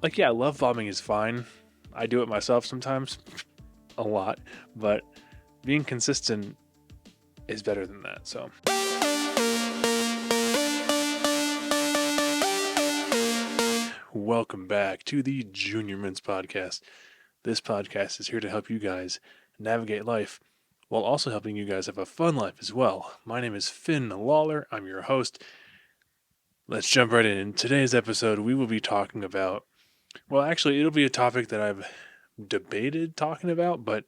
like, yeah, love bombing is fine. I do it myself sometimes, a lot, but being consistent is better than that. So, welcome back to the Junior Mints podcast. This podcast is here to help you guys navigate life while also helping you guys have a fun life as well. My name is Finn Lawler. I'm your host. Let's jump right in. In today's episode, we will be talking about, well, actually, it'll be a topic that I've debated talking about, but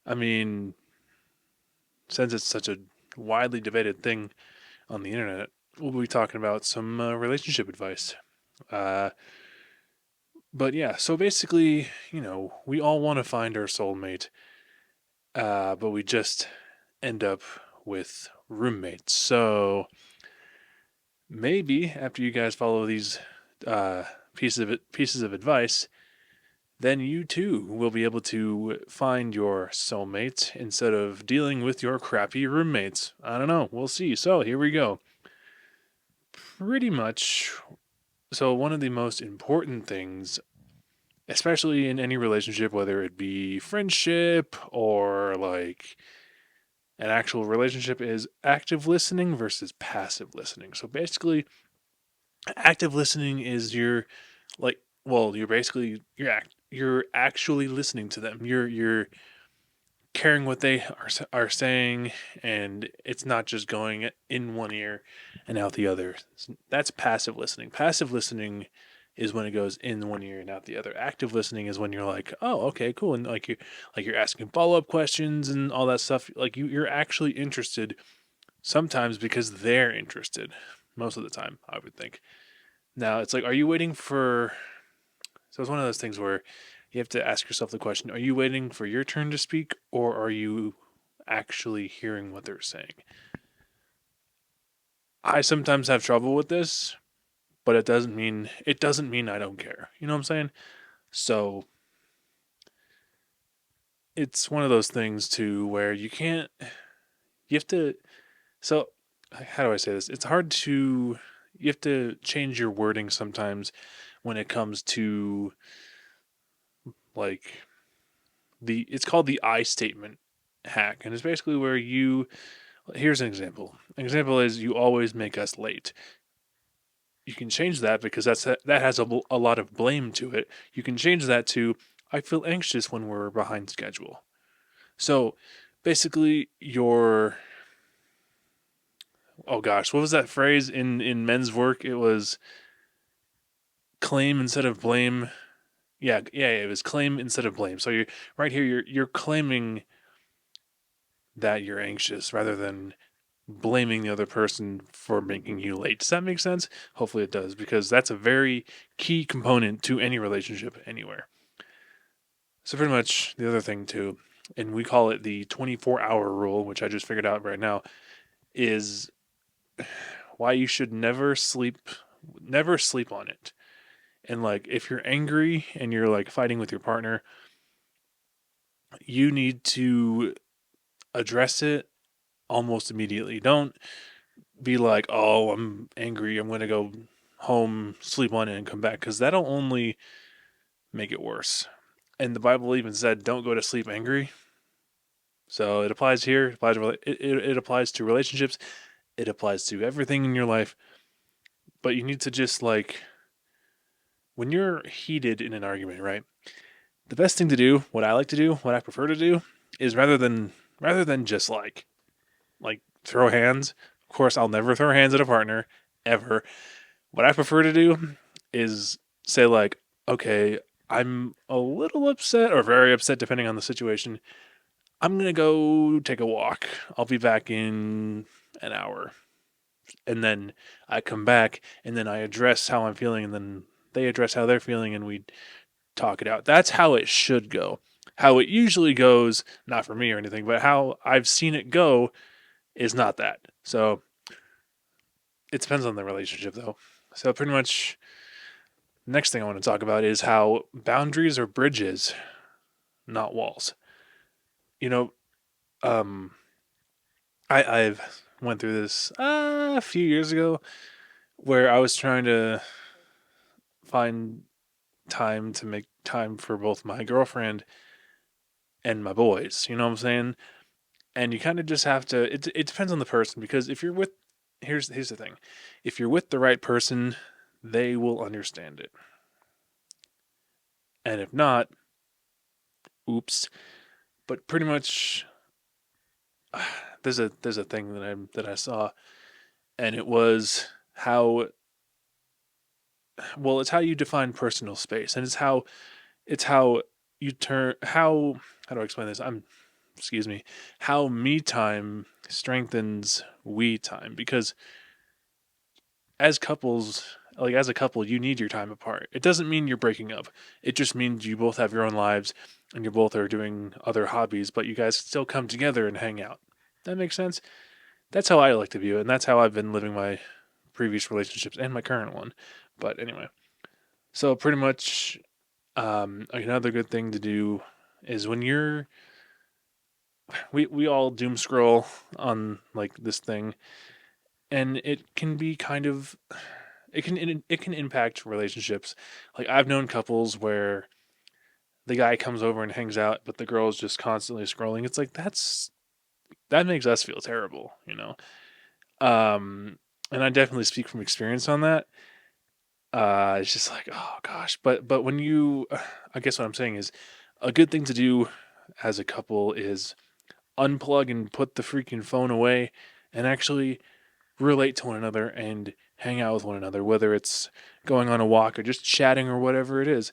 I mean, since it's such a widely debated thing on the internet, we'll be talking about some relationship advice. Uh, but yeah, so basically, we all want to find our soulmate, but we just end up with roommates. So maybe after you guys follow these uh, pieces of advice, then you too will be able to find your soulmate instead of dealing with your crappy roommates. I don't know. We'll see. So here we go. Pretty much. So, one of the most important things, especially in any relationship, whether it be friendship or like an actual relationship, is active listening versus passive listening. So, basically, active listening is like, well, you're actually listening to them. You're caring what they are saying, and it's not just going in one ear and out the other. That's passive listening. Passive listening is when it goes in one ear and out the other. Active listening is when you're like, oh, okay, cool, and you're asking follow up questions and all that stuff. Like you're actually interested sometimes because they're interested. Most of the time, I would think. Now it's like, are you waiting for? So it's one of those things where you have to ask yourself the question: are you waiting for your turn to speak, or are you actually hearing what they're saying? I sometimes have trouble with this, but it doesn't mean I don't care. You know what I'm saying? So it's one of those things too where you have to so how do I say this? It's hard to you have to change your wording sometimes when it comes to like the it's called the I statement hack, and it's basically where you here's an example. An example is you always make us late. You can change that because that has a lot of blame to it. You can change that to I feel anxious when we're behind schedule. So basically, your oh gosh, what was that phrase in men's work? It was claim instead of blame. Yeah, it was claim instead of blame. So you're right here. You're claiming that you're anxious rather than blaming the other person for making you late. Does that make sense? Hopefully it does, because that's a very key component to any relationship anywhere. So, pretty much the other thing, too, and we call it the 24-hour rule, which I just figured out right now, is why you should never sleep on it. And like, if you're angry and you're like fighting with your partner, you need to address it almost immediately. Don't be like, oh, I'm angry. I'm going to go home, sleep on it, and come back, because that'll only make it worse. And the Bible even said, don't go to sleep angry. So it applies here. It applies to relationships. It applies to everything in your life. But you need to just like, when you're heated in an argument, right? The best thing to do, what I like to do, what I prefer to do, is rather than just like throw hands. Of course, I'll never throw hands at a partner ever. What I prefer to do is say like, okay, I'm a little upset or very upset depending on the situation. I'm going to go take a walk. I'll be back in an hour. And then I come back and then I address how I'm feeling, and then they address how they're feeling, and we talk it out. That's how it should go. How it usually goes, not for me or anything, but how I've seen it go is not that. So it depends on the relationship though. So pretty much next thing I want to talk about is how boundaries are bridges, not walls. You know, um, I've went through this a few years ago where I was trying to find time to make time for both my girlfriend and my boys. You know what I'm saying? And you kind of just have to. It depends on the person, because if you're with, here's the thing, if you're with the right person, they will understand it, and if not, oops. But pretty much, there's a thing that I saw, and it was how, well, it's how you define personal space, and it's how you turn how do I explain this? Excuse me, how me time strengthens we time, because as couples, like as a couple, you need your time apart. It doesn't mean you're breaking up. It just means you both have your own lives and you both are doing other hobbies, but you guys still come together and hang out. That makes sense? That's how I like to view it, and that's how I've been living my previous relationships and my current one. But anyway, so pretty much, another good thing to do is when we all doom scroll on like this thing, and it can be kind of, it can impact relationships. Like I've known couples where the guy comes over and hangs out, but the girl is just constantly scrolling. It's like that makes us feel terrible, you know. Um, and I definitely speak from experience on that. It's just like, oh gosh, but when you, I guess what I'm saying is, a good thing to do as a couple is unplug and put the freaking phone away, and actually relate to one another and hang out with one another, whether it's going on a walk or just chatting or whatever it is.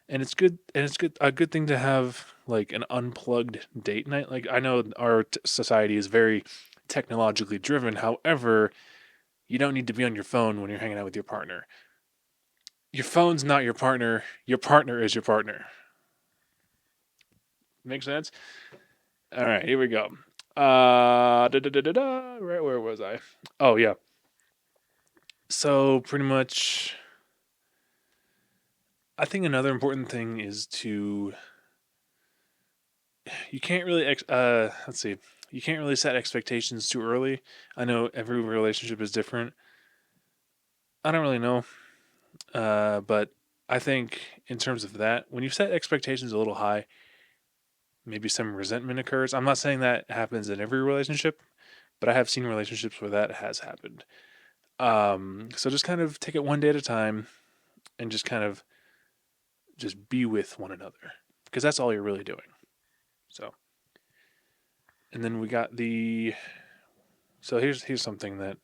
And it's good, and it's good, a good thing to have like an unplugged date night. Like I know our society is very technologically driven. However, you don't need to be on your phone when you're hanging out with your partner. Your phone's not your partner. Your partner is your partner. Make sense? All right, here we go. Right, where was I? Oh yeah. So pretty much, I think another important thing is to, you can't really let's see, you can't really set expectations too early. I know every relationship is different. I don't really know, but I think in terms of that, when you set expectations a little high, maybe some resentment occurs. I'm not saying that happens in every relationship, but I have seen relationships where that has happened. So just kind of take it one day at a time, and just kind of just be with one another, because that's all you're really doing. So, and then we got the, so here's something that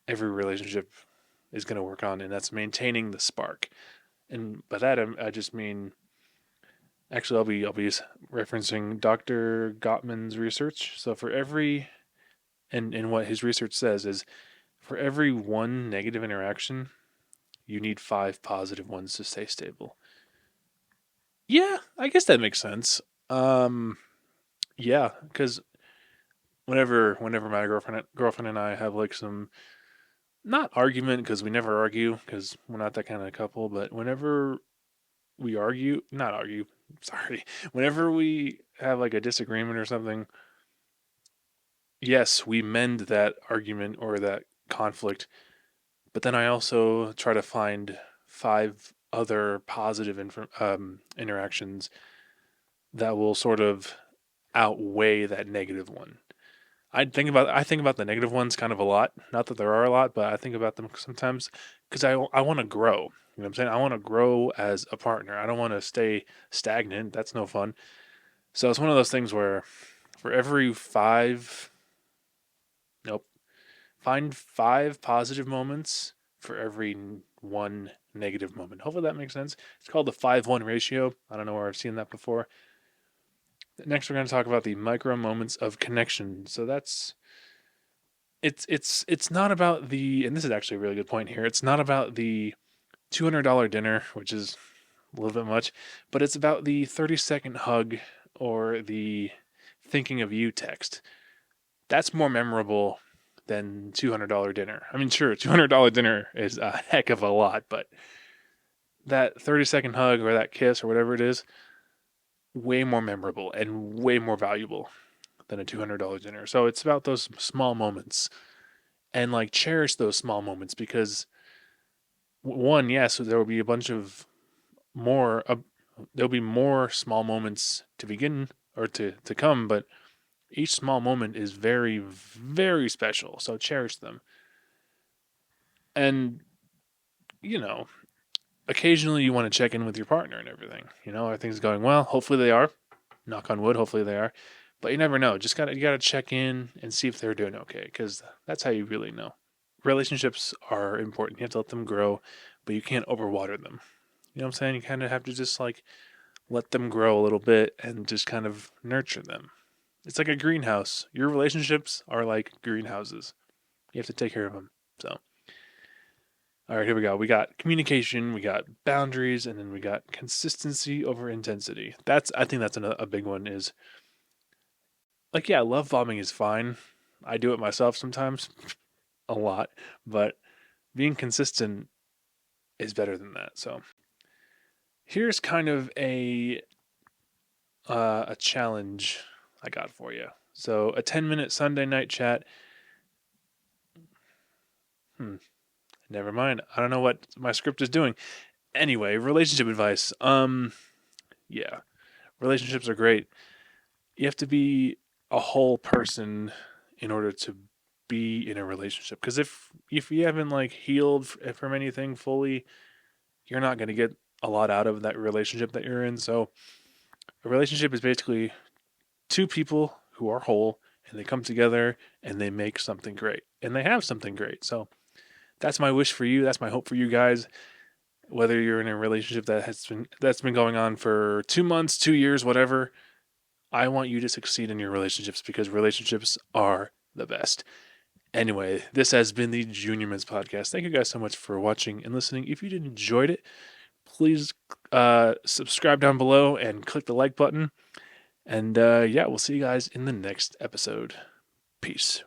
every relationship is going to work on, and that's maintaining the spark. And by that I just mean, actually I'll be referencing Dr. Gottman's research. So for every, and what his research says is, for every one negative interaction, you need five positive ones to stay stable. Yeah, I guess that makes sense. Um, yeah, because whenever my girlfriend and I have like some, not argument, because we never argue because we're not that kind of couple, but whenever we argue, not argue, sorry, whenever we have like a disagreement or something, yes, we mend that argument or that conflict, but then I also try to find five other positive interactions that will sort of outweigh that negative one. I think about the negative ones kind of a lot. Not that there are a lot, but I think about them sometimes because I want to grow. You know what I'm saying? I want to grow as a partner. I don't want to stay stagnant. That's no fun. So it's one of those things where for every five, nope, find five positive moments for every one negative moment. Hopefully that makes sense. It's called the 5-1 ratio. I don't know where I've seen that before. Next, we're going to talk about the micro moments of connection. So that's, it's not about the, and this is actually a really good point here. It's not about the $200 dinner, which is a little bit much, but it's about the 30-second hug or the thinking of you text. That's more memorable than $200 dinner. I mean, sure, $200 dinner is a heck of a lot, but that 30-second hug or that kiss or whatever it is, way more memorable and way more valuable than a $200 dinner. So it's about those small moments, and like cherish those small moments, because one, yes, there will be a bunch of more, there'll be more small moments to begin or to come, but each small moment is very, very special. So cherish them. And, you know, occasionally you want to check in with your partner and everything. Are things going well? Hopefully they are. Knock on wood, hopefully they are. But you never know. You gotta check in and see if they're doing okay, because that's how you really know. Relationships are important. You have to let them grow, but you can't overwater them. You know what I'm saying? You kind of have to just like let them grow a little bit and just kind of nurture them. It's like a greenhouse. Your relationships are like greenhouses. You have to take care of them. So, all right, here we go. We got communication, we got boundaries, and then we got consistency over intensity. I think that's a big one. Is like, yeah, love bombing is fine. I do it myself sometimes, a lot, but being consistent is better than that. So, here's kind of a challenge I got for you. So, a 10-minute Sunday night chat. Hmm, never mind. I don't know what my script is doing. Anyway, relationship advice. Yeah, relationships are great. You have to be a whole person in order to be in a relationship. Because if you haven't like healed from anything fully, you're not going to get a lot out of that relationship that you're in. So a relationship is basically two people who are whole and they come together and they make something great and they have something great. So that's my wish for you. That's my hope for you guys. Whether you're in a relationship that's been going on for 2 months, 2 years, whatever, I want you to succeed in your relationships because relationships are the best. Anyway, this has been the Junior Men's Podcast. Thank you guys so much for watching and listening. If you did enjoyed it, please subscribe down below and click the like button. And yeah, we'll see you guys in the next episode. Peace.